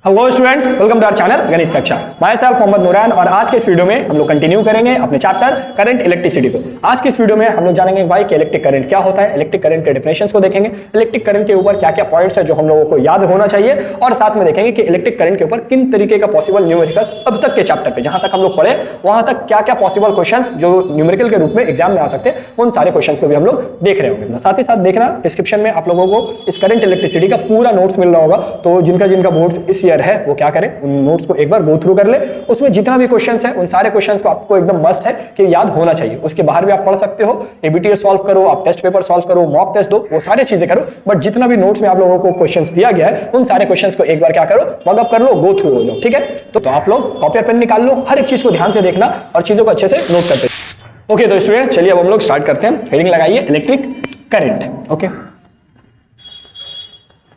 Hello students, welcome to our channel Ganit Kaksha. मैं self Mohammad Nooran और आज के इस वीडियो में हम लोग कंटिन्यू करेंगे अपने चैप्टर करंट इलेक्ट्रिसिटी को। आज के इस वीडियो में हम लोग जानेंगे भाई कि इलेक्ट्रिक करंट क्या होता है, इलेक्ट्रिक करंट के डेफिनेशंस को देखेंगे, इलेक्ट्रिक करंट के ऊपर क्या क्या पॉइंट्स है जो हम लोगों को याद होना चाहिए, और साथ में देखेंगे कि इलेक्ट्रिक करंट के ऊपर किन तरीके का पॉसिबल न्यूमेरिकल्स अब तक के चैप्टर पे जहां तक हम लोग पढ़े वहां तक क्या क्या पॉसिबल क्वेश्चंस जो न्यूमेरिकल के रूप में एग्जाम में आ सकते हैं, उन सारे क्वेश्चंस को भी हम लोग देख रहे होंगे। साथ ही साथ देखना डिस्क्रिप्शन में आप लोगों को इस करंट इलेक्ट्रिसिटी का पूरा नोट्स मिल रहा होगा, तो जिनका जिनका बोर्ड्स इस ईयर है वो क्या करें, उन नोट्स को एक बार गो थ्रू कर ले। उसमें जितना भी क्वेश्चंस है उन सारे क्वेश्चंस को आपको एकदम मस्ट है कि याद होना चाहिए। उसके बाहर भी आप पढ़ सकते हो, एबीटीएस सॉल्व करो, आप टेस्ट पेपर सॉल्व करो, मॉक टेस्ट दो, वो सारी चीजें करो, बट जितना भी नोट्स में आप लोगों को क्वेश्चंस दिया गया है उन सारे क्वेश्चंस को एक बार क्या करो, मग अप कर लो, गो थ्रू हो लो। ठीक है, तो आप लोग कॉपी और पेन निकाल लो, हर एक चीज को ध्यान से देखना और चीजों को अच्छे से नोट करते। ओके तो स्टूडेंट्स चलिए अब हम लोग स्टार्ट करते हैं। हेडिंग लगाइए electric current. Okay,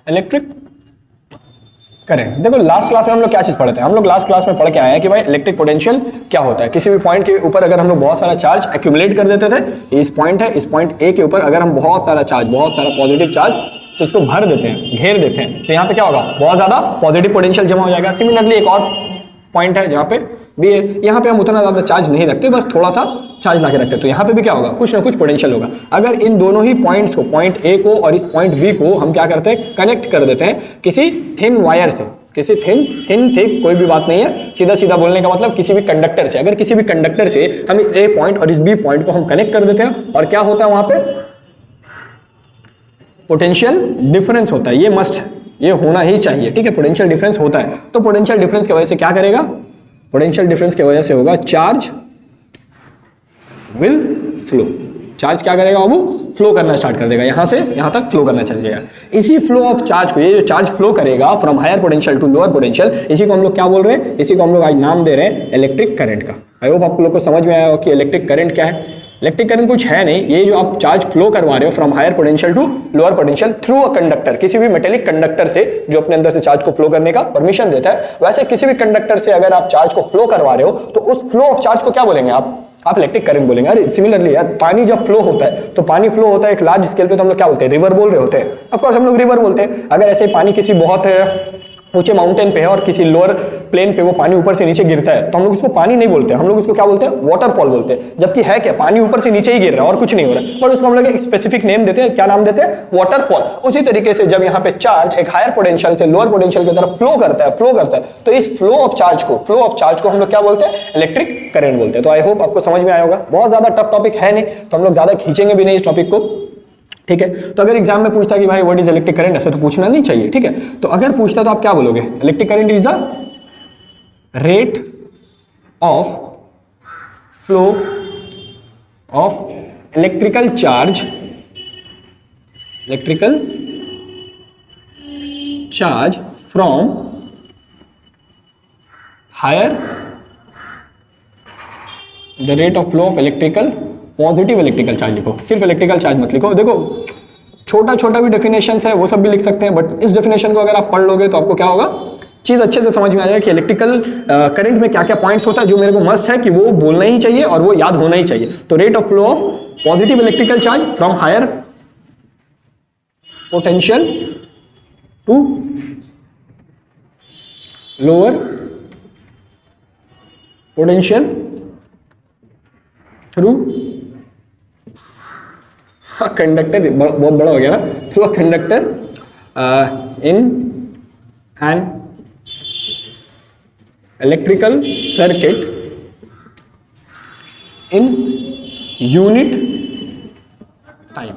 electric current. देखो लास्ट क्लास में हम लोग क्या चीज पढ़े थे, हम लोग लास्ट क्लास में पढ़ के आए हैं कि भाई इलेक्ट्रिक पोटेंशियल क्या होता है। किसी भी पॉइंट के ऊपर अगर हम लोग बहुत सारा चार्ज एक्यूमुलेट कर देते थे, इस पॉइंट है, इस पॉइंट ए के ऊपर अगर हम बहुत सारा चार्ज, बहुत सारा पॉजिटिव चार्ज से इसको भर देते हैं, घेर देते हैं, तो यहाँ पे क्या होगा, बहुत ज्यादा पॉजिटिव पोटेंशियल जमा हो जाएगा। सिमिलरली एक और पॉइंट है जहाँ पे भी है, यहाँ पे हम उतना ज्यादा चार्ज नहीं रखते, बस थोड़ा सा चार्ज लाके रखते हैं, तो यहाँ पे भी क्या होगा, कुछ ना कुछ पोटेंशियल होगा। अगर इन दोनों ही पॉइंट्स को, पॉइंट ए को और इस पॉइंट बी को हम क्या करते हैं, कनेक्ट कर देते हैं किसी थिन वायर से, किसी थिन थिक कोई भी बात नहीं है, सीधा सीधा बोलने का मतलब किसी भी कंडक्टर से। अगर किसी भी कंडक्टर से हम इस ए पॉइंट और इस बी पॉइंट को हम कनेक्ट कर देते हैं और क्या होता है, वहां पे पोटेंशियल डिफरेंस होता है। ये मस्ट है, ये होना ही चाहिए। ठीक है, पोटेंशियल डिफरेंस होता है, तो पोटेंशियल डिफरेंस की वजह से क्या करेगा, पोटेंशियल डिफरेंस की वजह से होगा चार्ज विल फ्लो। चार्ज क्या करेगा, वो फ्लो करना स्टार्ट कर देगा, यहां से यहां तक फ्लो करना चल जाएगा। इसी फ्लो ऑफ चार्ज को, ये जो चार्ज फ्लो करेगा from higher potential to lower potential, इसी को हम लोग क्या बोल रहे हैं, इसी को हम लोग आज नाम दे रहे हैं इलेक्ट्रिक करंट का। आई होप आप लोग को समझ में आया हो कि इलेक्ट्रिक करंट क्या है। इलेक्ट्रिक करंट कुछ है नहीं, ये जो आप चार्ज फ्लो करवा रहे हो from higher potential to lower potential through a conductor, किसी भी मेटेलिक कंडक्टर से जो अपने अंदर से चार्ज को फ्लो करने का परमिशन देता है, वैसे किसी भी कंडक्टर से अगर आप चार्ज को फ्लो करवा रहे हो तो उस फ्लो ऑफ चार्ज को क्या बोलेंगे आप इलेक्ट्रिक करंट बोलेंगे। अरे सिमिलरली यार, पानी जब फ्लो होता है तो पानी फ्लो होता है एक लार्ज स्केल पे, तो हम लोग क्या बोलते हैं, रिवर बोल रहे होते हैं। ऑफ कोर्स हम लोग रिवर बोलते हैं। अगर ऐसे पानी किसी बहुत ऊंचे माउंटेन पे है और किसी लोअर प्लेन पे वो पानी ऊपर से नीचे गिरता है, तो हम लोग इसको पानी नहीं बोलते, हम लोग इसको क्या बोलते हैं, वाटरफॉल बोलते हैं। जबकि है क्या, पानी ऊपर से नीचे ही गिर रहा है और कुछ नहीं हो रहा है, बट उसको हम लोग एक स्पेसिफिक नेम देते हैं। क्या नाम देते हैं, वाटरफॉल। उसी तरीके से जब यहाँ पे चार्ज एक हायर पोटेंशियल से लोअर पोटेंशियल की तरफ फ्लो करता है, तो इस फ्लो ऑफ चार्ज को हम लोग क्या बोलते हैं, इलेक्ट्रिक करंट बोलते हैं। तो आई होप आपको समझ में आया होगा। बहुत ज्यादा टफ टॉपिक है नहीं, तो हम लोग ज्यादा खींचेंगे भी नहीं इस टॉपिक को। ठीक है, तो अगर एग्जाम में पूछता कि भाई व्हाट इज इलेक्ट्रिक करंट, ऐसे तो पूछना नहीं चाहिए। ठीक है, तो अगर पूछता तो आप क्या बोलोगे, electric current is the rate of flow of electrical charge from higher the rate of flow of electrical, positive electrical charge लिखो, सिर्फ इलेक्ट्रिकल चार्ज मत लिखो। देखो छोटा छोटा भी डेफिनेशंस है वो सब भी लिख सकते हैं, बट इस डेफिनेशन को अगर आप पढ़ लोगे तो आपको क्या होगा, चीज अच्छे से समझ में आ जाएगा कि इलेक्ट्रिकल करंट में क्या क्या पॉइंट्स होता है जो मेरे को मस्ट है कि वो बोलना ही चाहिए और वो याद होना ही चाहिए। तो rate of flow of positive electrical charge from higher potential to lower potential through conductor, बहुत बड़ा हो गया ना, through a conductor in an electrical circuit in unit time.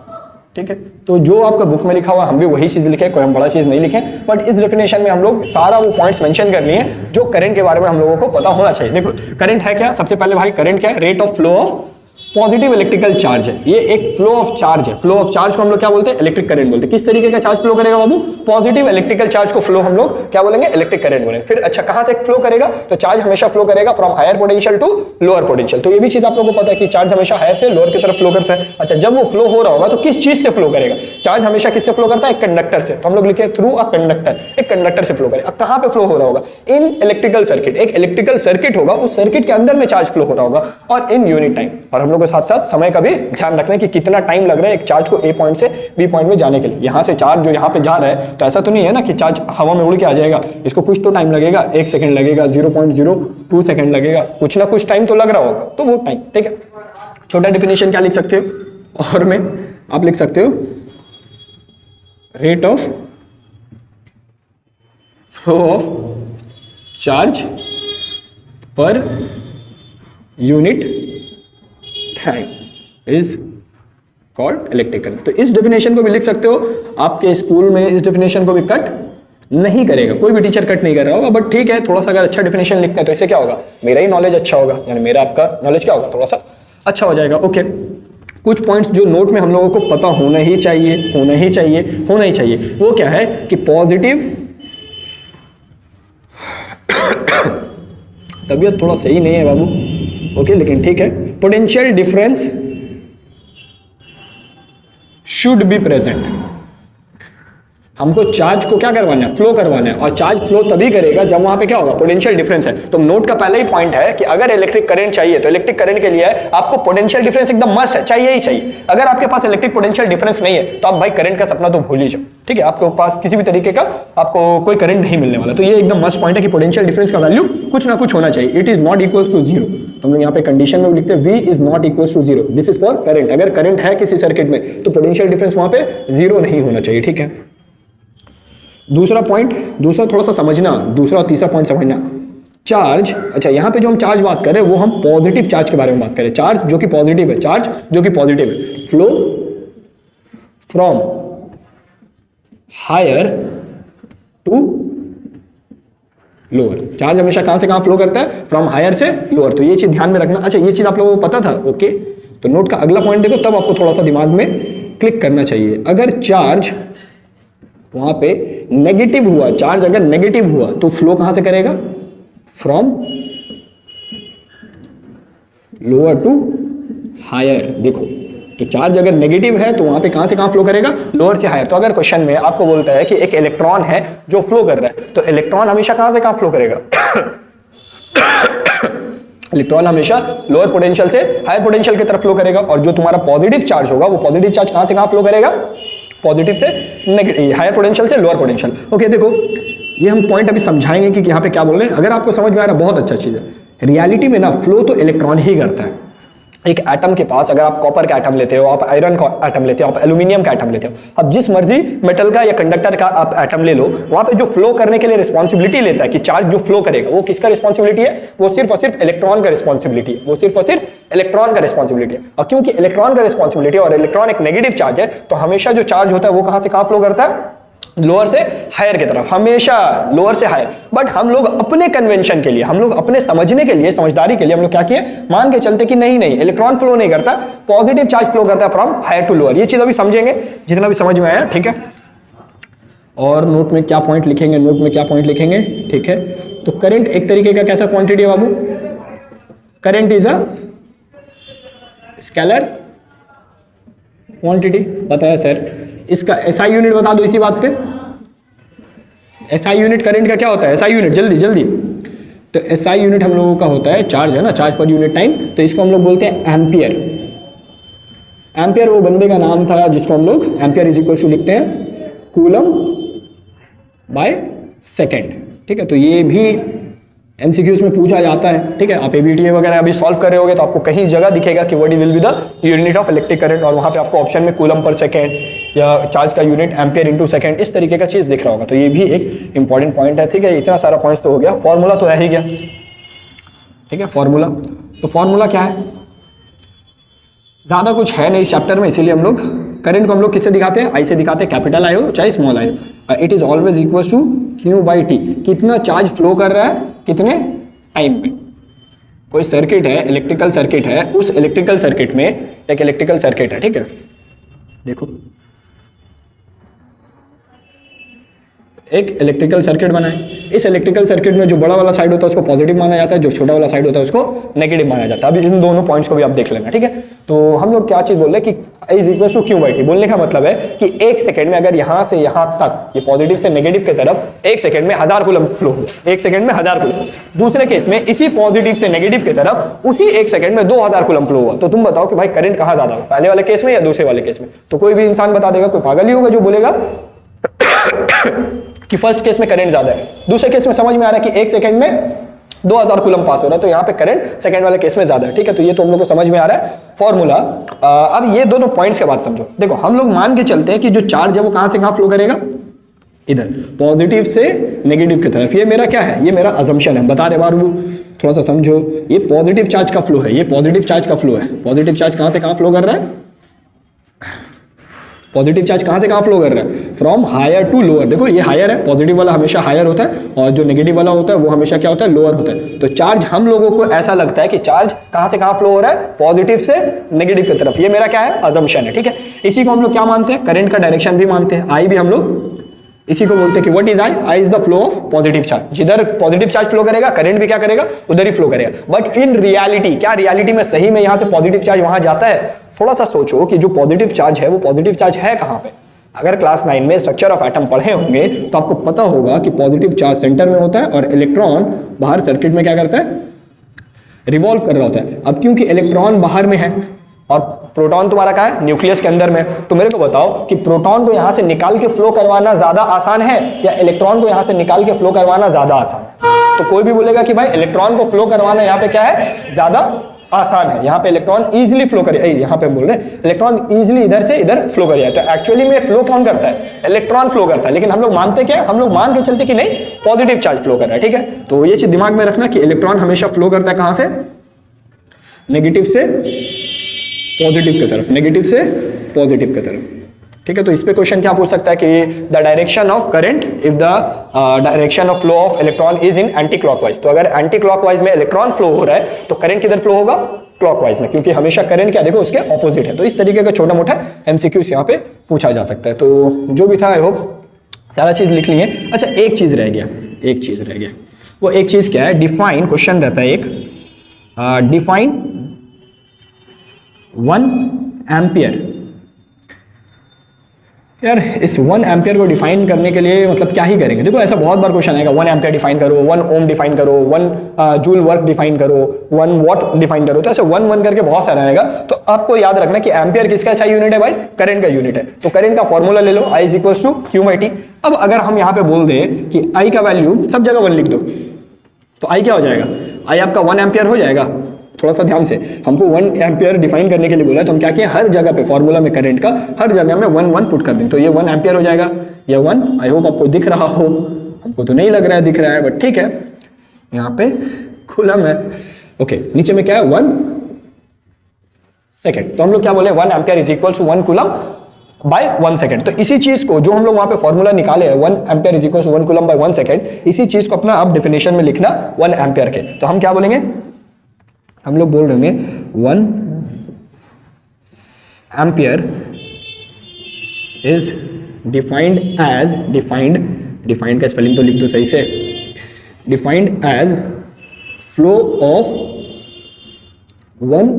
ठीक है, तो जो आपका बुक में लिखा हुआ हम भी वही चीज लिखे, कोई हम बड़ा चीज नहीं लिखे, बट इस डेफिनेशन में हम लोग सारा वो पॉइंट्स मेंशन कर लिए जो करंट के बारे में हम लोगों को पता होना चाहिए। देखो करंट है क्या, सबसे पहले भाई करंट क्या है, rate of flow of positive electrical charge है, ये एक फ्लो ऑफ चार्ज है। फ्लो ऑफ चार्ज को हम लोग क्या बोलते हैं, इलेक्ट्रिक करंट बोलते हैं। किस तरीके का चार्ज फ्लो करेगा बाबू, पॉजिटिव इलेक्ट्रिकल चार्ज को फ्लो हम लोग क्या बोलेंगे, इलेक्ट्रिक करंट बोलेंगे। फिर अच्छा कहां से फ्लो करेगा, तो चार्ज हमेशा फ्लो करेगा from higher potential to lower potential. तो ये भी चीज आप लोगों को पता है कि चार्ज हमेशा हायर से लोअर की तरफ फ्लो करता है। अच्छा जब वो फ्लो हो रहा होगा तो किस चीज से फ्लो करेगा, चार्ज हमेशा किससे फ्लो करता है, एक कंडक्टर से, तो हम लोग लिखे थ्रू अ कंडक्टर, एक कंडक्टर से फ्लो करेगा। कहां पे फ्लो हो रहा होगा, इन इलेक्ट्रिकल सर्किट, एक इलेक्ट्रिकल सर्किट होगा, उस सर्किट के अंदर में चार्ज फ्लो हो रहा होगा और इन यूनिट टाइम। और हम लोग के साथ साथ समय का भी ध्यान रखना है कि कितना टाइम लग रहा है एक चार्ज को ए पॉइंट से बी पॉइंट में जाने के लिए। यहाँ से चार्ज जो यहाँ पे जा रहा है तो ऐसा तो नहीं है ना कि चार्ज हवा में उड़ के आ जाएगा, इसको कुछ तो टाइम लगेगा, 1 सेकंड लगेगा, 0.02 सेकंड लगेगा, कुछ ना कुछ टाइम तो लग रहा होगा, तो वो टाइम, ठीक है। छोटा डेफिनेशन क्या लिख सकते हो और में आप लिख सकते हो rate of flow of charge per unit time is called electrical. तो इस डेफिनेशन को भी लिख सकते हो। आपके स्कूल में इस डेफिनेशन को भी कट नहीं करेगा, कोई भी टीचर कट नहीं कर रहा होगा, बट ठीक है, थोड़ा सा अगर अच्छा डेफिनेशन लिखते हैं तो इससे क्या होगा, मेरा ही नॉलेज अच्छा होगा, यानी मेरा आपका नॉलेज क्या होगा, थोड़ा सा अच्छा हो जाएगा। ओके, कुछ पॉइंट्स जो नोट में हम लोगों को पता होना ही चाहिए, होना ही चाहिए, होना ही चाहिए, वो क्या है कि पॉजिटिव तबीयत थोड़ा सही नहीं है बाबू, ओके, लेकिन ठीक है, potential difference should be present. हमको चार्ज को क्या करवाना है, फ्लो करवाना है, और चार्ज फ्लो तभी करेगा जब वहां पे क्या होगा, पोटेंशियल डिफरेंस है। तो नोट का पहला ही पॉइंट है कि अगर इलेक्ट्रिक करंट चाहिए तो इलेक्ट्रिक करंट के लिए आपको पोटेंशियल डिफरेंस एकदम मस्ट है, चाहिए ही चाहिए। अगर आपके पास इलेक्ट्रिक पोटेंशियल डिफरेंस नहीं है तो आप भाई करंट का सपना तो भूल ही जाओ, ठीक है, आपके पास किसी भी तरीके का आपको कोई करंट नहीं मिलने वाला। तो ये एकदम मस्ट पॉइंट है कि पोटेंशियल डिफरेंस का वैल्यू कुछ ना कुछ होना चाहिए, it is not equal to zero. तो हम लोग यहाँ पे कंडीशन में लिखते हैं v is not equal to zero, this is for current. अगर करंट है किसी सर्किट में तो पोटेंशियल डिफरेंस वहां पे जीरो नहीं होना चाहिए, ठीक है। दूसरा पॉइंट, दूसरा थोड़ा सा समझना, दूसरा और तीसरा पॉइंट समझना, चार्ज। अच्छा, यहां पे जो हम चार्ज बात कर रहे हैं वो हम पॉजिटिव चार्ज के बारे में बात करें, चार्ज जो कि पॉजिटिव है, चार्ज जो कि पॉजिटिव है, flow from higher to lower. Charge हमेशा कहां से कहां फ्लो करता है, फ्रॉम हायर से लोअर, तो ये चीज ध्यान में रखना। अच्छा, ये चीज आप लोगों को पता था, ओके। तो नोट का अगला पॉइंट देखो, तब आपको थोड़ा सा दिमाग में क्लिक करना चाहिए। अगर चार्ज वहां पे नेगेटिव हुआ, चार्ज अगर नेगेटिव हुआ तो फ्लो कहां से करेगा, फ्रॉम लोअर टू हायर। देखो, तो चार्ज अगर नेगेटिव है तो वहां पे कहां से कहां फ्लो करेगा, लोअर से हायर। तो अगर क्वेश्चन में आपको बोलता है कि एक इलेक्ट्रॉन है जो फ्लो कर रहा है, तो इलेक्ट्रॉन हमेशा कहां से कहां फ्लो करेगा इलेक्ट्रॉन हमेशा लोअर पोटेंशियल से हायर पोटेंशियल की तरफ फ्लो करेगा, और जो तुम्हारा पॉजिटिव चार्ज होगा वो पॉजिटिव चार्ज कहां से कहां फ्लो करेगा, पॉजिटिव से नेगेटिव, हायर पोटेंशियल से लोअर पोटेंशियल। ओके, देखो ये हम पॉइंट अभी समझाएंगे कि यहाँ पे क्या बोल रहे हैं। अगर आपको समझ में आ रहा है बहुत अच्छा चीज है। रियलिटी में ना फ्लो तो इलेक्ट्रॉन ही करता है। एक एटम के पास अगर आप कॉपर का एटम लेते हो, आप आयरन का एटम लेते हो, आप एल्यूमिनियम का एटम लेते हो, अब जिस मर्जी मेटल का या कंडक्टर का आप एटम ले लो, वहां पे जो फ्लो करने के लिए रिस्पॉन्सिबिलिटी लेता है कि चार्ज जो फ्लो करेगा वो किसका रिस्पॉन्सिबिलिटी है, वो सिर्फ और सिर्फ इलेक्ट्रॉन का रिस्पॉन्सिबिलिटी है, वो सिर्फ और सिर्फ इलेक्ट्रॉन का रिस्पॉन्सिबिलिटी है। और क्योंकि इलेक्ट्रॉन का रिस्पॉन्सिबिलिटी और इलेक्ट्रॉन एक नेगेटिव चार्ज है, तो हमेशा जो चार्ज होता है वो कहां से कहां फ्लो करता है, लोअर से हायर की तरफ, हमेशा लोअर से हायर। बट हम लोग अपने कन्वेंशन के लिए, हम लोग अपने समझने के लिए, समझदारी के लिए हम लोग क्या किए, मान के चलते कि नहीं नहीं, इलेक्ट्रॉन फ्लो नहीं करता, पॉजिटिव चार्ज फ्लो करता है फ्रॉम हायर टू लोअर। ये चीज अभी समझेंगे जितना भी समझ में आया, ठीक है। और नोट में क्या पॉइंट लिखेंगे, नोट में क्या पॉइंट लिखेंगे, ठीक है। तो करंट एक तरीके का कैसा क्वांटिटी है बाबू, current is a scalar quantity. बताया सर, इसका एसआई यूनिट बता दो इसी बात पे। एसआई यूनिट करंट का क्या होता है, एसआई यूनिट, जल्दी जल्दी। तो एसआई यूनिट हम लोगों का होता है चार्ज, है ना, चार्ज पर यूनिट टाइम। तो इसको हम लोग बोलते हैं एम्पियर। एम्पियर वो बंदे का नाम था जिसको हम लोग एम्पियर इज इक्वल टू लिखते हैं कूलम बाय सेकेंड, ठीक है। तो ये भी एमसीक्यूज में पूछा जाता है, ठीक है। आप एबीटीए वगैरह अभी सॉल्व कर रहे होगे तो आपको कहीं जगह दिखेगा कि what will be the unit of electric current, और वहां पे आपको ऑप्शन में कूलम पर सेकेंड या चार्ज का यूनिट एम्पियर इनटू सेकेंड, इस तरीके का चीज दिख रहा होगा। तो ये भी एक इंपॉर्टेंट पॉइंट है, ठीक है। इतना सारा पॉइंट्स तो हो गया, फॉर्मूला तो रह ही गया, ठीक है। फॉर्मूला, तो फॉर्मूला क्या है, ज्यादा कुछ है नहीं इस चैप्टर में, इसीलिए हम लोग करंट को हम लोग किससे दिखाते हैं, आई से दिखाते हैं, कैपिटल आई हो चाहे स्मॉल आई हो। It is always equal to Q by T, कितना चार्ज फ्लो कर रहा है कितने टाइम में। कोई सर्किट है, इलेक्ट्रिकल सर्किट है, उस इलेक्ट्रिकल सर्किट में एक इलेक्ट्रिकल सर्किट है, ठीक है। देखो एक इलेक्ट्रिकल सर्किट बनाए। इस इलेक्ट्रिकल सर्किट में जो बड़ा वाला साइड होता है उसको पॉजिटिव माना जाता है, जो छोटा वाला साइड होता है उसको नेगेटिव माना जाता है। अभी इन दोनों पॉइंट्स को भी आप देख लेना, ठीक है। तो हम लोग क्या चीज बोल रहे हैं कि is equal to Q by T. बोलने का मतलब है कि एक सेकंड में अगर यहां से यहां तक ये पॉजिटिव से नेगेटिव की तरफ एक सेकंड में 1000 कूलम फ्लो हुआ, एक सेकंड में 1000 कूलम। दूसरे केस में इसी पॉजिटिव से नेगेटिव की तरफ उसी एक सेकंड में 2000 कूलम फ्लो हुआ। तो तुम बताओ कि भाई करंट कहां ज्यादा होगा, पहले वाले केस में या दूसरे वाले केस में? तो कोई भी इंसान बता देगा, कोई पागल ही होगा जो बोलेगा कि फर्स्ट केस में करंट ज्यादा है। दूसरे केस में समझ में आ रहा है कि एक सेकंड में 2000 कूलम पास हो रहा है, तो यहाँ पे करंट सेकंड वाले केस में ज्यादा है, ठीक है। तो ये तो हम लोग को समझ में आ रहा है फॉर्मूला। अब ये दोनों पॉइंट्स के बाद समझो। देखो हम लोग मान के चलते हैं कि जो चार्ज है वो कहां से कहां फ्लो करेगा, इधर पॉजिटिव से नेगेटिव की तरफ। ये मेरा क्या है, ये मेरा अजम्पशन है, बता रहे बाबू थोड़ा सा समझो। ये पॉजिटिव चार्ज का फ्लो है, ये पॉजिटिव चार्ज का फ्लो है। पॉजिटिव चार्ज कहां से कहां फ्लो कर रहा है, पॉजिटिव चार्ज कहां से कहां फ्लो कर रहा है, फ्रॉम हायर टू लोअर। देखो ये हायर है, पॉजिटिव वाला हमेशा हायर होता है और जो नेगेटिव वाला होता है वो हमेशा क्या होता है, लोअर होता है। तो चार्ज हम लोगों को ऐसा लगता है कि चार्ज कहां से कहां फ्लो हो रहा है, पॉजिटिव से नेगेटिव की तरफ। ये मेरा क्या है, अजम्पशन है, ठीक है। इसी को हम लोग क्या मानते हैं, करंट का डायरेक्शन भी मानते हैं। आई भी हम लोग इसी को बोलते हैं कि what is I, I is the flow of positive charge. जिधर पॉजिटिव चार्ज फ्लो करेगा करंट भी क्या करेगा, उधर ही फ्लो करेगा। बट इन रियलिटी, क्या रियलिटी में सही में यहां से पॉजिटिव चार्ज वहां जाता है? थोड़ा सा सोचो कि जो पॉजिटिव चार्ज है वो पॉजिटिव चार्ज है कहां पे। अगर क्लास 9 में स्ट्रक्चर ऑफ एटम पढ़े होंगे तो आपको पता होगा कि पॉजिटिव चार्ज सेंटर में होता है और इलेक्ट्रॉन बाहर सर्किट में क्या करता है, रिवॉल्व कर रहा होता है। अब क्योंकि इलेक्ट्रॉन बाहर में है और प्रोटॉन तुम्हारा क्या है, न्यूक्लियस के अंदर में, तो मेरे को बताओ कि प्रोटॉन को यहां से निकाल के फ्लो करवाना ज्यादा आसान है या इलेक्ट्रॉन को यहां से निकाल के फ्लो करवाना ज्यादा आसान है? तो कोई भी बोलेगा कि भाई इलेक्ट्रॉन को फ्लो करवाना यहाँ पे क्या है, ज्यादा आसान है। यहाँ पे इलेक्ट्रॉन इजीली फ्लो करे, यहाँ पे बोल रहे हैं इलेक्ट्रॉन इजीली इधर से इधर फ्लो कर जाए। तो एक्चुअली में फ्लो कौन करता है, इलेक्ट्रॉन फ्लो करता है। लेकिन हम लोग मानते क्या, हम लोग मान के चलते कि नहीं पॉजिटिव चार्ज फ्लो कर रहा है, ठीक है। तो ये चीज दिमाग में रखना कि इलेक्ट्रॉन हमेशा फ्लो करता है कहां से, नेगेटिव से पॉजिटिव की तरफ, नेगेटिव से पॉजिटिव की तरफ, ठीक है। तो इस पे क्वेश्चन क्या पूछ सकता है कि the direction of current if the direction of flow of electron is in anti clockwise. तो अगर एंटी क्लॉकवाइज में इलेक्ट्रॉन फ्लो हो रहा है तो करंट किधर फ्लो होगा, क्लॉकवाइज में, क्योंकि हमेशा करंट क्या देखो उसके ऑपोजिट है। तो इस तरीके का छोटा मोटा एमसीक्यूज यहाँ पे पूछा जा सकता है। तो जो भी था आई होप सारा चीज लिख लिए। अच्छा एक चीज रह गया, एक चीज रह गया, वो एक चीज क्या है, डिफाइन क्वेश्चन रहता है एक, डिफाइन 1 एम्पियर। यार इस 1 एम्पियर को डिफाइन करने के लिए मतलब क्या ही करेंगे। देखो ऐसा बहुत बार क्वेश्चन आएगा, 1 एम्पियर डिफाइन करो, 1 ओम डिफाइन करो, 1 जूल वर्क डिफाइन करो, 1 वॉट डिफाइन करो। तो ऐसे 1 करके बहुत सारा आएगा। तो आपको याद रखना कि एम्पियर किसका ऐसा यूनिट है भाई, करंट का यूनिट है। तो करंट का फॉर्मूला ले लो, i is equal to Q by t. अब अगर हम यहाँ पे बोल दें कि आई का वैल्यू सब जगह 1 लिख दो, तो आई क्या हो जाएगा, आई आपका 1 एम्पियर हो जाएगा। थोड़ा सा ध्यान से, हमको 1 एम्पियर डिफाइन करने के लिए बोला है, तो हम क्या किए, हर जगह पे फॉर्मूला में करंट का हर जगह में 1 पुट कर दें। तो ये 1 एम्पियर हो जाएगा। ये 1 आई होप आपको दिख रहा हो, हमको तो नहीं लग रहा है दिख रहा है, बट ठीक है, यहाँ पे खुला है। ओके, नीचे में क्या है 1 सेकेंड। तो हम लोग क्या बोले, 1 ampere is equal to 1 coulomb by 1 second. तो इसी चीज को जो हम लोग वहां पे फॉर्मूला निकाले हैं 1 ampere is equal to 1 coulomb by 1 second, इसी चीज को अपना अब डेफिनेशन में लिखना 1 एम्पियर के। तो हम क्या बोलेंगे, हम लोग बोल रहे हैं 1 ampere is defined as, defined का स्पेलिंग तो लिख दो सही से, defined as flow of 1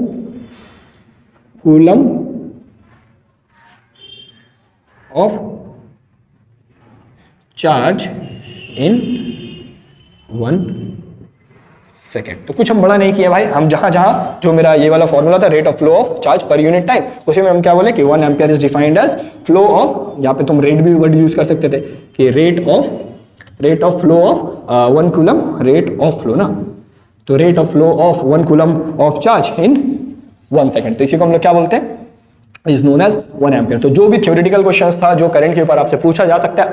coulomb of charge in 1 second. तो कुछ हम बड़ा नहीं किया भाई, हम जहां जो मेरा ये वाला फॉर्मूला था rate of flow of charge per unit time, उसी में हम क्या बोले कि 1 ampere is defined as flow of, यहाँ पे तुम रेट भी वर्ड यूज कर सकते थे कि rate of flow of 1 coulomb, rate of flow ना, तो rate of flow of 1 coulomb of charge in 1 second. तो इसी को हम लोग क्या बोलते हैं, इज नोन एज 1 एम्पियर। तो जो भी थ्योरेटिकल क्वेश्चंस था जो करंट के ऊपर आपसे पूछा जा सकता है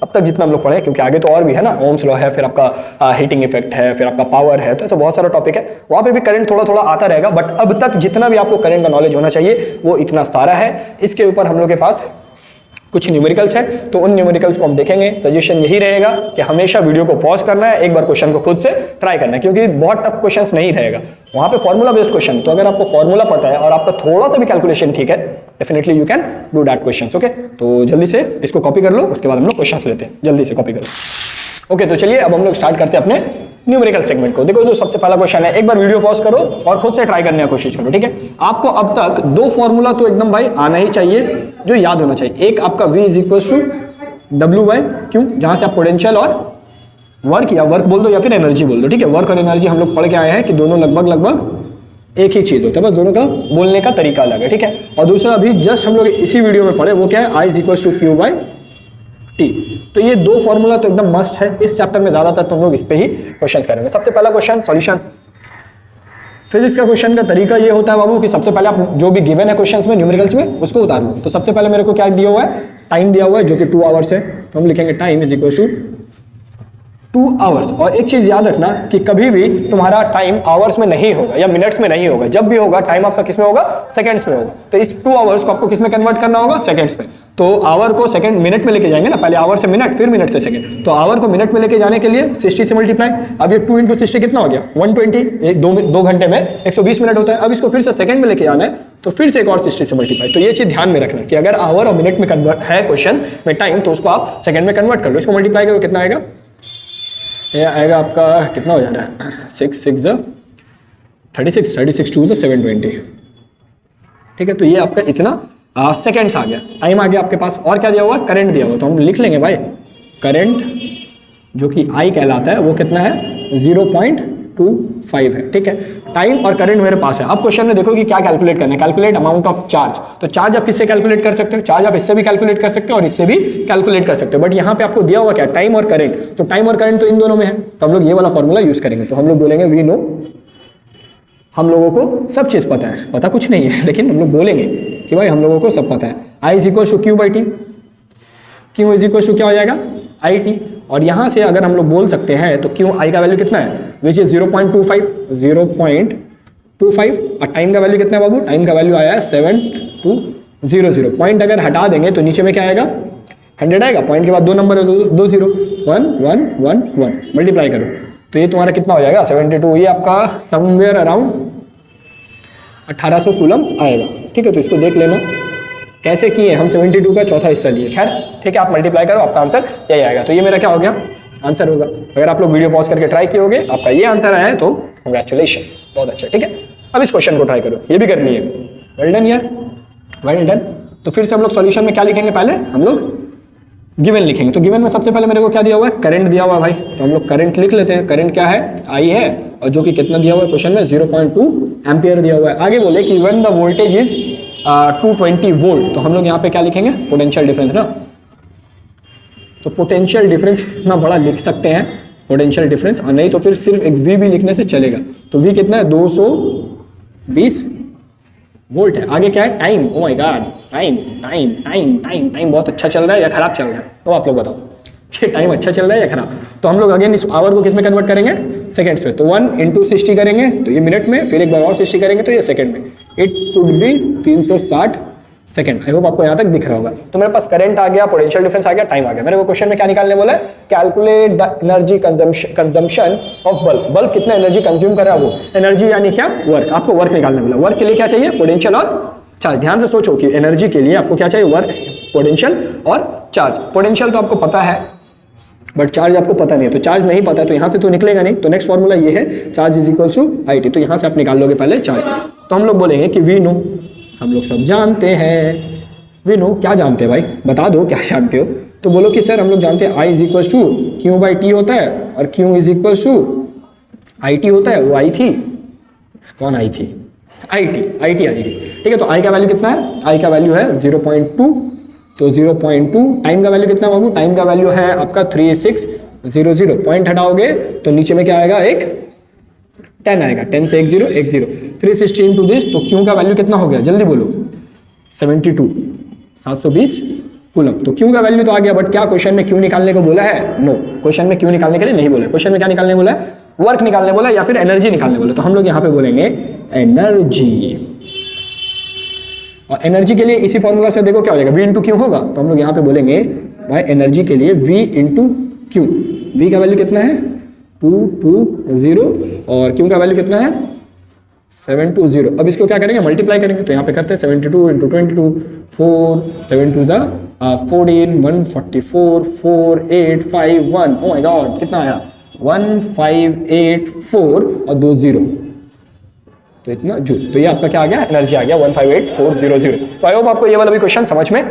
अब तक जितना हम लोग पढ़े, क्योंकि आगे तो और भी है ना, ओम्स लॉ है, फिर आपका हीटिंग इफेक्ट है, फिर आपका पावर है, तो ऐसा बहुत सारा टॉपिक है, वहां पे भी करंट थोड़ा थोड़ा आता रहेगा। बट अब तक जितना भी आपको करंट का नॉलेज होना चाहिए वो इतना सारा है। इसके ऊपर हम लोग के पास कुछ न्यूमेरिकल्स है, तो उन न्यूमेरिकल्स को हम देखेंगे। सजेशन यही रहेगा कि हमेशा वीडियो को पॉज करना है, एक बार क्वेश्चन को खुद से ट्राई करना है, क्योंकि बहुत टफ क्वेश्चंस नहीं रहेगा वहां पे, फॉर्मूला बेस्ड क्वेश्चन। तो अगर आपको फॉर्मूला पता है और आपका थोड़ा सा भी कैलकुलेशन ठीक है, definitely you can do that questions. Okay, तो जल्दी से इसको कॉपी कर लो, उसके बाद हम लोग क्वेश्चंस लेते हैं। जल्दी से कॉपी करो। ओके, तो चलिए अब हम लोग स्टार्ट करते हैं अपने न्यूमेरिकल सेगमेंट को। देखो जो सबसे पहला क्वेश्चन है, एक बार वीडियो पॉज करो और खुद से ट्राई करने की कोशिश करो, ठीक है। आपको अब तक दो फॉर्मूला तो एकदम भाई आना ही चाहिए, जो याद होना चाहिए। एक आपका V is equal to W/Q, जहां से आप पोटेंशियल और वर्क, या वर्क बोल दो या फिर एनर्जी बोल दो, ठीक है। वर्क और एनर्जी हम लोग पढ़ के आए हैं कि दोनों लगभग एक ही चीज होता है, बस दोनों का बोलने का तरीका अलग है, ठीक है। और दूसरा अभी जस्ट हम लोग इसी वीडियो में पढ़े, वो क्या है, I is equal to Q/T। तो ये दो फॉर्मूला तो एकदम मस्ट है। इस चैप्टर में ज्यादातर तुम लोग इस पे ही क्वेश्चंस करेंगे। सबसे पहला क्वेश्चन सॉल्यूशन। फिजिक्स का क्वेश्चन का तरीका ये होता है बाबू कि सबसे पहले आप जो भी गिवन है क्वेश्चंस में, न्यूमेरिकल्स में, उसको उतारो। तो सबसे पहले मेरे को क्या दिया हुआ है, टाइम दिया हुआ है जो कि 2 आवर्स है, तो हम लिखेंगे time is equal to 2 hours. और एक चीज याद रखना कि कभी भी तुम्हारा टाइम आवर्स में नहीं होगा या मिनट्स में नहीं होगा, जब भी होगा टाइम आपका किस में होगा, सेकंड्स में होगा। तो इस 2 आवर्स को आपको किस में कन्वर्ट करना होगा, सेकंड्स में। तो आवर को सेकंड मिनट में लेके जाएंगे ना, पहले आवर से मिनट, फिर मिनट से सेकंड। तो आवर को मिनट में लेके जाने के लिए 60 से मल्टीप्लाई। अब ये 2 × 60 कितना हो गया, 120। दो घंटे में 120 मिनट होता है। अब इसको फिर से सेकंड में लेके जाना है, तो फिर से एक और 60 से मल्टीप्लाई। तो ये चीज ध्यान में रखना कि अगर आवर और मिनट में कन्वर्ट है क्वेश्चन में टाइम, तो उसको आप सेकंड में कन्वर्ट कर लो। इसको मल्टीप्लाई करो, कितना आएगा, ये आएगा आपका कितना हो जा रहा है, 6 6 36, 36 2 720, ठीक है। तो ये आपका इतना सेकेंड्स आ गया, टाइम आ गया आपके पास। और क्या दिया हुआ, करंट दिया हुआ, तो हम लिख लेंगे भाई करंट जो कि I कहलाता है, वो कितना है, 0.25 है, ठीक है। टाइम और करंट मेरे पास है। अब क्वेश्चन में देखो कि क्या कैलकुलेट करना है, कैलकुलेट अमाउंट ऑफ चार्ज। तो चार्ज आप किससे कैलकुलेट कर सकते हो, चार्ज आप इससे भी कैलकुलेट कर सकते हो और इससे भी कैलकुलेट कर सकते हो। बट यहाँ पे आपको दिया हुआ क्या, टाइम और करंट। तो टाइम और करंट तो इन दोनों में है, तो हम लोग ये वाला फॉर्मूला यूज करेंगे। तो हम लोग बोलेंगे वी नो, हम लोगों को सब चीज पता है, पता कुछ नहीं है, लेकिन हम लोग बोलेंगे कि भाई हम लोगों को सब पता है। I is equal to Q/T, Q is equal to क्या हो जाएगा, IT। और यहां से अगर हम लोग बोल सकते हैं तो Q I का वैल्यू कितना है, विच इज 0.25। और टाइम का वैल्यू कितना है बाबू, टाइम का वैल्यू आया है 7200। पॉइंट अगर हटा देंगे तो नीचे में क्या आएगा, 100 आएगा। पॉइंट के बाद 2 नंबर है, 2 0, 1 1 1 1, मल्टीप्लाई करो तो ये तुम्हारा कितना हो जाएगा, 72। ये आपका समवेयर अराउंड 1800 कूलम आएगा, ठीक है। तो इसको देख लेना कैसे किए हम, 72 का चौथा हिस्सा लिए, खैर ठीक है। आप मल्टीप्लाई करो, आपका आंसर यही आएगा। तो ये मेरा क्या हो गया, आंसर होगा। अगर आप लोग वीडियो पॉज करके ट्राई किए होगे, आपका ये आंसर आया है, तो कंग्रेचुलेशन, बहुत अच्छा, ठीक है। अब इस क्वेश्चन को ट्राई करो, ये भी कर लिए, वेल डन यार, वेल डन। तो फिर से हम लोग सॉल्यूशन में क्या लिखेंगे, पहले हम लोग गिवन लिखेंगे। तो गिवन में सबसे पहले मेरे को क्या दिया हुआ है, करंट दिया हुआ है भाई, तो हम लोग करंट लिख लेते हैं। करंट क्या है, I है, और जो कि कितना दिया हुआ है क्वेश्चन में, 0.2 एम्पियर दिया हुआ है। आगे बोले कि when the voltage is 220 volt, तो हम लोग यहाँ पे क्या लिखेंगे, पोटेंशियल डिफरेंस ना। तो पोटेंशियल डिफरेंस इतना बड़ा लिख सकते हैं, पोटेंशियल डिफरेंस, और नहीं तो फिर सिर्फ एक V भी लिखने से चलेगा। तो V कितना है, 220 वोल्ट है। आगे क्या है, time, oh my God, time time time time time बहुत अच्छा चल रहा है या खराब चल रहा है, तो आप लोग बताओ कि टाइम अच्छा चल रहा है या खराब। तो हम लोग अगेन इस आवर को किस में कन्वर्ट करेंगे, सेकंड्स में। तो 1 × 60 करेंगे तो ये मिनट में, फिर एक बार और 60 करेंगे तो ये सेकंड में। It could be 360 second. I hope आपको यहाँ तक दिख रहा होगा। तो मेरे पास करंट आ गया, पोटेंशियल डिफरेंस आ गया, टाइम आ गया। मेरे को क्वेश्चन में क्या निकालने बोला है, calculate the energy consumption of bulb. Bulb कितना एनर्जी कंज्यूम कर रहा है, वो एनर्जी यानी क्या, वर्क। आपको वर्क निकालने बोला। वर्क के लिए क्या चाहिए, पोटेंशियल और चार्ज। ध्यान से सोचो कि एनर्जी के लिए आपको क्या चाहिए, वर्क, पोटेंशियल और चार्ज। पोटेंशियल तो आपको पता है, बट चार्ज आपको पता नहीं है। तो चार्ज नहीं पता है तो यहाँ से तो निकलेगा नहीं। तो नेक्स्ट फॉर्मूला ये है, charge is equal to IT। तो यहाँ से आप निकाल लोगे पहले चार्ज। तो हम लोग बोलेंगे कि वी नो, हम लोग सब जानते हैं। वी नो क्या जानते हैं भाई, बता दो क्या जानते हो। तो बोलो कि सर हम लोग जानते हैं I is equal to Q/T होता है, और Q is equal to IT होता है। वो आई थी, कौन आई थी, IT आई थी, ठीक है। तो I का वैल्यू कितना है, I का वैल्यू है 0.2। तो 0.2, टाइम का वैल्यू कितना बाबू, टाइम का वैल्यू है आपका 3600। पॉइंट हटाओगे तो नीचे में क्या आएगा, एक 10 आएगा, 10 से 1 0 1 0, 360 इंटू दिस। तो Q का वैल्यू कितना हो गया, जल्दी बोलो, 72, 720 कूलम। तो Q का वैल्यू तो आ गया, बट क्या क्वेश्चन में Q निकालने को बोला है, नो, क्वेश्चन में Q निकालने के लिए नहीं बोला। क्वेश्चन में क्या निकालने बोला है, वर्क निकालने बोला या फिर एनर्जी निकालने बोला। तो हम लोग यहाँ पे बोलेंगे एनर्जी। और एनर्जी के लिए इसी फॉर्मूला से देखो क्या हो जाएगा, V इंटू क्यू होगा। तो हम लोग यहाँ पे बोलेंगे भाई एनर्जी के लिए V इंटू क्यू। V का वैल्यू कितना है 220 और क्यू का वैल्यू कितना है 720। अब इसको क्या करेंगे मल्टीप्लाई करेंगे, तो यहाँ पे करते हैं 72 इंटू 22 4 7 2 14 144 4 8 5 1। ओ माय गॉड कितना आया 1584 और 2 0, तो इतना जूल। तो ये आपका क्या आ गया एनर्जी आ गया 158400। तो आई होप आपको ये वाला भी क्वेश्चन समझ में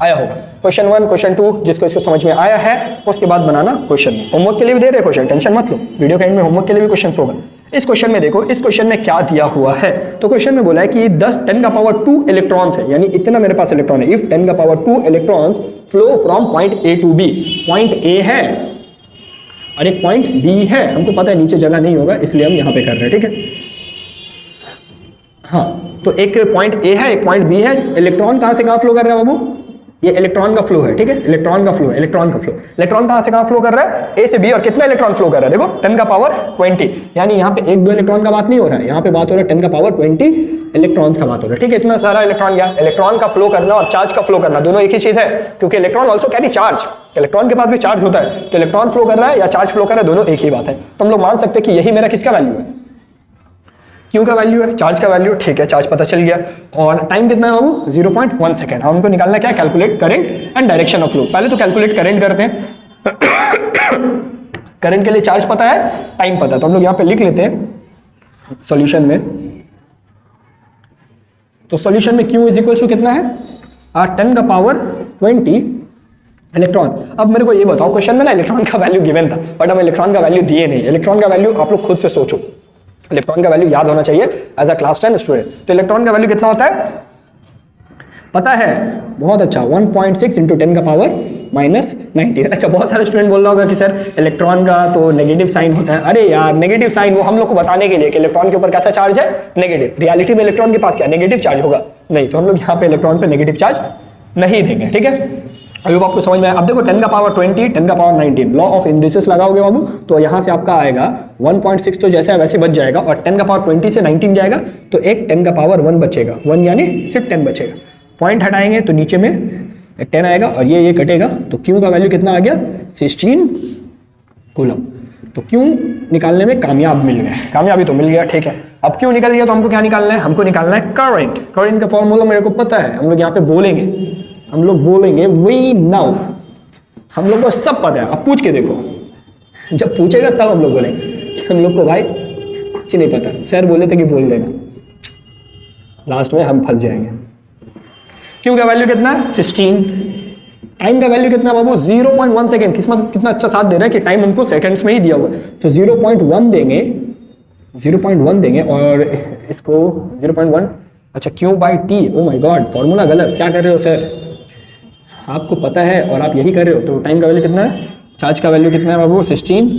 आया होगा। क्वेश्चन 1 क्वेश्चन 2 जिसको इसको समझ में आया है उसके बाद बनाना क्वेश्चन। होमवर्क के लिए भी दे रहे क्वेश्चन, टेंशन मत लो, वीडियो के एंड में होमवर्क के लिए भी क्वेश्चन होगा। इस क्वेश्चन में देखो, इस क्वेश्चन में क्या दिया हुआ है। तो क्वेश्चन में बोला है कि 10 का पावर 2 इलेक्ट्रॉन्स है, यानी इतना मेरे पास इलेक्ट्रॉन है। इफ 10 का power 2 electrons flow from point A to B, point A है और एक पॉइंट बी है। हमको पता है नीचे जगह नहीं होगा इसलिए हम यहाँ पे कर रहे हैं, ठीक है। हाँ, तो एक पॉइंट ए है एक पॉइंट बी है। इलेक्ट्रॉन कहां से कहां फ्लो कर रहा है बाबू, ये इलेक्ट्रॉन का फ्लो है, ठीक है। इलेक्ट्रॉन का फ्लो है, इलेक्ट्रॉन का फ्लो। इलेक्ट्रॉन कहां से कहां फ्लो कर रहा है ए से बी, और कितना इलेक्ट्रॉन फ्लो कर रहा है देखो 10 का पावर 20। यानी यहाँ पे 1-2 इलेक्ट्रॉन का बात नहीं हो रहा है, यहाँ पे बात हो रहा है 10 का पावर 20 इलेक्ट्रॉन्स का बात हो रहा है, ठीक है। इतना सारा इलेक्ट्रॉन गया। इलेक्ट्रॉन का फ्लो करना और चार्ज का फ्लो करना दोनों एक ही चीज है, क्योंकि electron also carry charge, electron के पास भी चार्ज होता है। तो इलेक्ट्रॉन फ्लो कर रहा है या चार्ज फ्लो कर रहा है दोनों एक ही बात है। तो हम लोग मान सकते हैं कि यही मेरा किसका वैल्यू है, क्यू का वैल्यू है, चार्ज का वैल्यू, ठीक है। चार्ज पता चल गया। और टाइम कितना है बाबू 0.1 सेकेंड। हमको निकालना क्या है calculate current and direction of flow. पहले तो कैलकुलेट करंट करते हैं। करंट के लिए चार्ज पता है, टाइम पता है, तो हम लोग यहाँ पे लिख लेते हैं सॉल्यूशन में। तो सॉल्यूशन में Q इज इक्वल टू कितना है 10 का पावर 20 इलेक्ट्रॉन। अब मेरे को ये बताओ, क्वेश्चन में ना इलेक्ट्रॉन का वैल्यू गिवन था बट हम इलेक्ट्रॉन का वैल्यू दिए नहीं। इलेक्ट्रॉन का वैल्यू आप लोग खुद से सोचो, इलेक्ट्रॉन का वैल्यू याद होना चाहिए एज अ क्लास 10 स्टूडेंट। तो इलेक्ट्रॉन का वैल्यू कितना होता है पता है, बहुत अच्छा 1.6 इंटू 10 का पावर -19। अच्छा, बहुत सारे स्टूडेंट बोल रहा होगा कि सर इलेक्ट्रॉन का तो नेगेटिव साइन होता है। अरे यार, नेगेटिव साइन वो हम लोग को बताने के लिए कि इलेक्ट्रॉन के ऊपर कैसा चार्ज है नेगेटिव। रियलिटी में इलेक्ट्रॉन के पास क्या नेगेटिव चार्ज होगा नहीं, तो हम लोग यहाँ पे इलेक्ट्रॉन पे नेगेटिव चार्ज नहीं देंगे, ठीक है। अभी आपको समझ में आया। अब देखो 10 का पावर 20 10 का पावर 19, लॉ ऑफ इंडिसेस लगाओगे बाबू, तो यहाँ से आपका आएगा 1.6 तो जैसे है वैसे बच जाएगा, और 10 का पावर 20 से 19 जाएगा तो एक 10 का पावर 1 बचेगा, 1 यानी सिर्फ 10 बचेगा। पॉइंट हटाएंगे तो नीचे में एक 10 आएगा और ये कटेगा, तो क्यू का वैल्यू कितना आ गया 16 कूलम। तो क्यू निकालने में कामयाब मिल गए, कामयाबी तो मिल गया, ठीक है। अब क्यों निकल गया तो हमको क्या निकालना है, हमको निकालना है करंट। करंट का फॉर्मूला मेरे को पता है, हम लोग यहाँ पे बोलेंगे, हम लोग बोलेंगे वी नाउ, हम लोग को सब पता है। अब पूछ के देखो, जब पूछेगा तब हम लोग बोलेंगे। हम लोग को भाई कुछ नहीं पता, सर बोले थे कि बोल देना, लास्ट में हम फंस जाएंगे। क्यू का वैल्यू कितना है 16, टाइम का वैल्यू कितना बाबू 0.1 सेकेंड। किस्मत कितना अच्छा साथ दे रहा है कि टाइम हमको सेकंड्स में ही दिया हुआ है, तो 0.1 देंगे, 0.1 देंगे और इसको 0.1, अच्छा Q by T. Oh my God, formula गलत, क्या कर रहे हो सर, आपको पता है और आप यही कर रहे हो। तो टाइम का वैल्यू कितना है, चार्ज का वैल्यू कितना है बाबू 16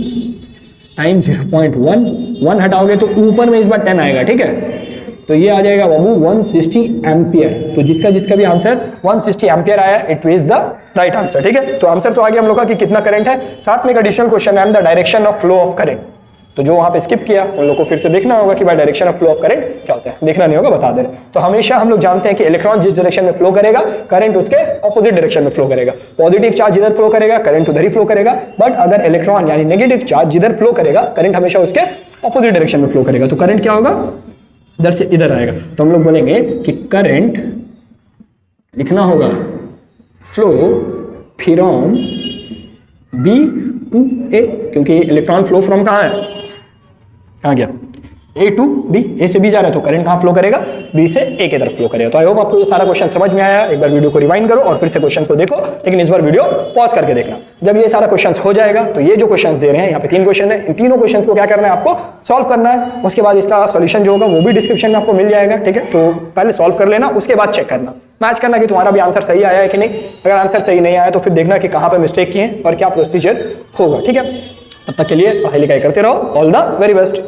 टाइम 0.1, 1 हटाओगे तो ऊपर में इस बार 10 आएगा, ठीक है। तो ये आ जाएगा बाबू 160 एम्पियर। तो जिसका भी आंसर 160 एम्पियर आया, it is the right answer, ठीक है। तो आंसर तो आ गया हम लोग का कि कितना करंट है। साथ में एक एडिशनल क्वेश्चन है, the direction of flow of current. तो जो वहां पे स्किप किया उन लोग को फिर से देखना होगा कि भाई direction of flow of current क्या होता है, देखना नहीं होगा, बता दे रहे। तो हमेशा हम लोग जानते हैं कि इलेक्ट्रॉन जिस डायरेक्शन में फ्लो करेगा, करंट उसके ऑपोजिट डायरेक्शन में फ्लो करेगा। पॉजिटिव चार्ज जिधर फ्लो करेगा, करंट उधर ही फ्लो करेगा, बट अगर इलेक्ट्रॉन यानी नेगेटिव चार्ज जिधर फ्लो करेगा, करंट हमेशा उसके ऑपोजिट डायरेक्शन में फ्लो करेगा। तो करंट क्या होगा, इधर से इधर आएगा। तो हम लोग बोलेंगे कि करंट लिखना होगा फ्लो फ्रॉम बी टू ए, क्योंकि इलेक्ट्रॉन फ्लो फ्रॉम कहाँ है, कहाँ गया ए टू बी, ए से बी जा रहा है तो करंट कहाँ फ्लो करेगा, बी से ए की तरफ फ्लो करेगा। तो आई होप आपको ये सारा क्वेश्चन समझ में आया। एक बार वीडियो को रिवाइंड करो और फिर से क्वेश्चन को देखो, लेकिन इस बार वीडियो पॉज करके देखना। जब ये सारा क्वेश्चन हो जाएगा तो ये जो क्वेश्चन दे रहे हैं, यहाँ पे 3 क्वेश्चन है, इन तीनों क्वेश्चन को क्या करना है, आपको सॉल्व करना है। उसके बाद इसका सॉल्यूशन जो होगा वो भी डिस्क्रिप्शन में आपको मिल जाएगा, ठीक है। तो पहले सॉल्व कर लेना, उसके बाद चेक करना, मैच करना कि तुम्हारा भी आंसर सही आया है कि नहीं। अगर आंसर सही नहीं आया तो फिर देखना कि कहाँ पे मिस्टेक किए और क्या प्रोसीजर होगा, ठीक है। तब तक के लिए पढ़ाई लिखाई करते रहो। All the very best.